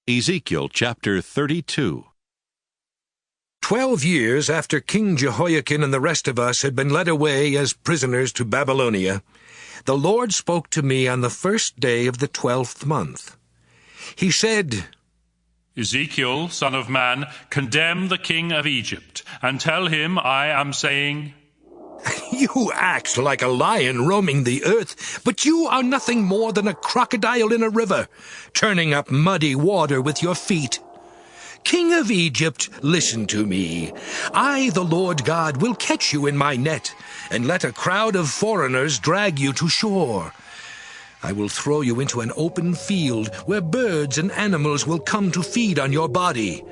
Ezekiel chapter 32. 12 years after King Jehoiakim and the rest of us had been led away as prisoners to Babylonia, the Lord spoke to me on the first day of the 12th month. He said, Ezekiel, son of man, condemn the king of Egypt, and tell him I am saying, You act like a lion roaming the earth, but you are nothing more than a crocodile in a river, churning up muddy water with your feet. King of Egypt, listen to me. I, the Lord God, will catch you in my net, and let a crowd of foreigners drag you to shore. I will throw you into an open field where birds and animals will come to feed on your body.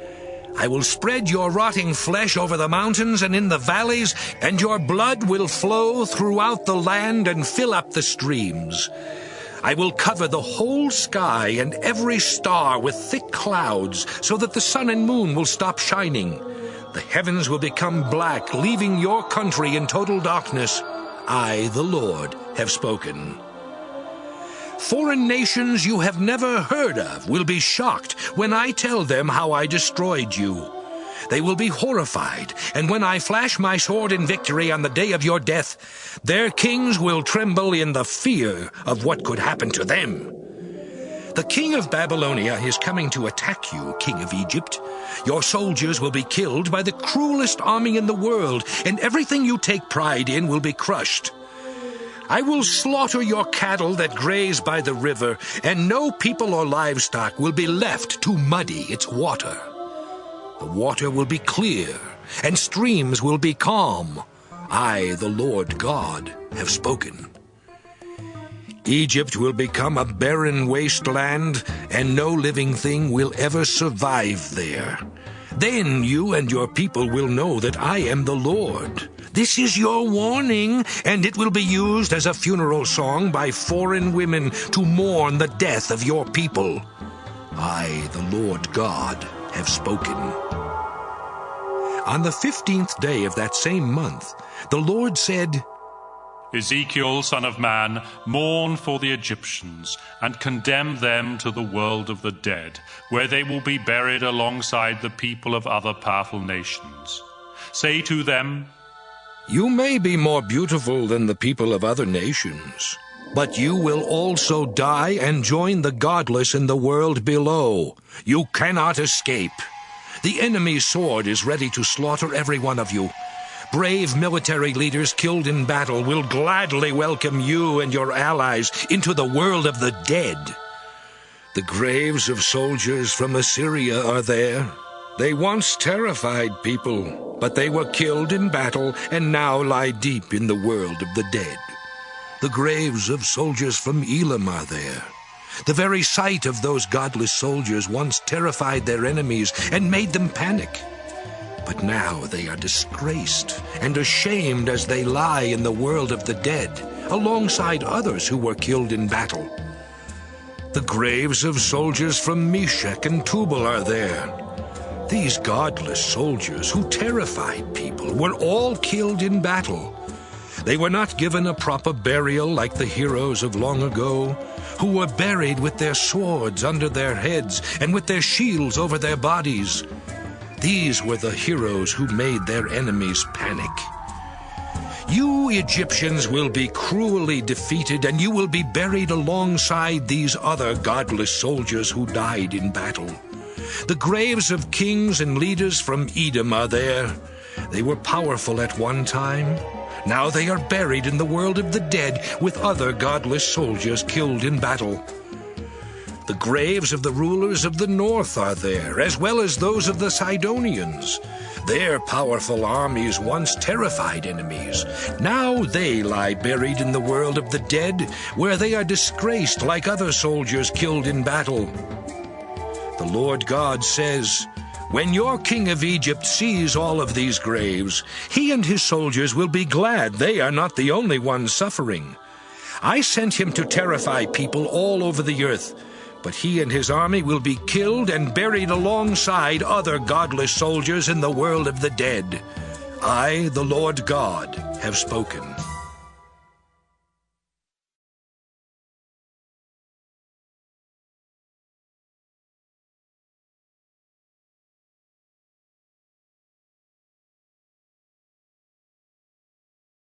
I will spread your rotting flesh over the mountains and in the valleys, and your blood will flow throughout the land and fill up the streams. I will cover the whole sky and every star with thick clouds, so that the sun and moon will stop shining. The heavens will become black, leaving your country in total darkness. I, the Lord, have spoken. Foreign nations you have never heard of will be shocked when I tell them how I destroyed you. They will be horrified, and when I flash my sword in victory on the day of your death, their kings will tremble in the fear of what could happen to them. The king of Babylonia is coming to attack you, king of Egypt. Your soldiers will be killed by the cruelest army in the world, and everything you take pride in will be crushed. I will slaughter your cattle that graze by the river, and no people or livestock will be left to muddy its water. The water will be clear, and streams will be calm. I, the Lord God, have spoken. Egypt will become a barren wasteland, and no living thing will ever survive there. Then you and your people will know that I am the Lord. This is your warning, and it will be used as a funeral song by foreign women to mourn the death of your people. I, the Lord God, have spoken. On the 15th day of that same month, the Lord said, Ezekiel, son of man, mourn for the Egyptians, and condemn them to the world of the dead, where they will be buried alongside the people of other powerful nations. Say to them, You may be more beautiful than the people of other nations, but you will also die and join the godless in the world below. You cannot escape. The enemy's sword is ready to slaughter every one of you. Brave military leaders killed in battle will gladly welcome you and your allies into the world of the dead. The graves of soldiers from Assyria are there. They once terrified people, but they were killed in battle and now lie deep in the world of the dead. The graves of soldiers from Elam are there. The very sight of those godless soldiers once terrified their enemies and made them panic. But now they are disgraced and ashamed as they lie in the world of the dead, alongside others who were killed in battle. The graves of soldiers from Meshech and Tubal are there. These godless soldiers who terrified people were all killed in battle. They were not given a proper burial like the heroes of long ago, who were buried with their swords under their heads and with their shields over their bodies. These were the heroes who made their enemies panic. You Egyptians will be cruelly defeated, and you will be buried alongside these other godless soldiers who died in battle. The graves of kings and leaders from Edom are there. They were powerful at one time. Now they are buried in the world of the dead with other godless soldiers killed in battle. The graves of the rulers of the north are there, as well as those of the Sidonians. Their powerful armies once terrified enemies. Now they lie buried in the world of the dead, where they are disgraced like other soldiers killed in battle. The Lord God says, When your king of Egypt sees all of these graves, he and his soldiers will be glad they are not the only ones suffering. I sent him to terrify people all over the earth, but he and his army will be killed and buried alongside other godless soldiers in the world of the dead. I, the Lord God, have spoken.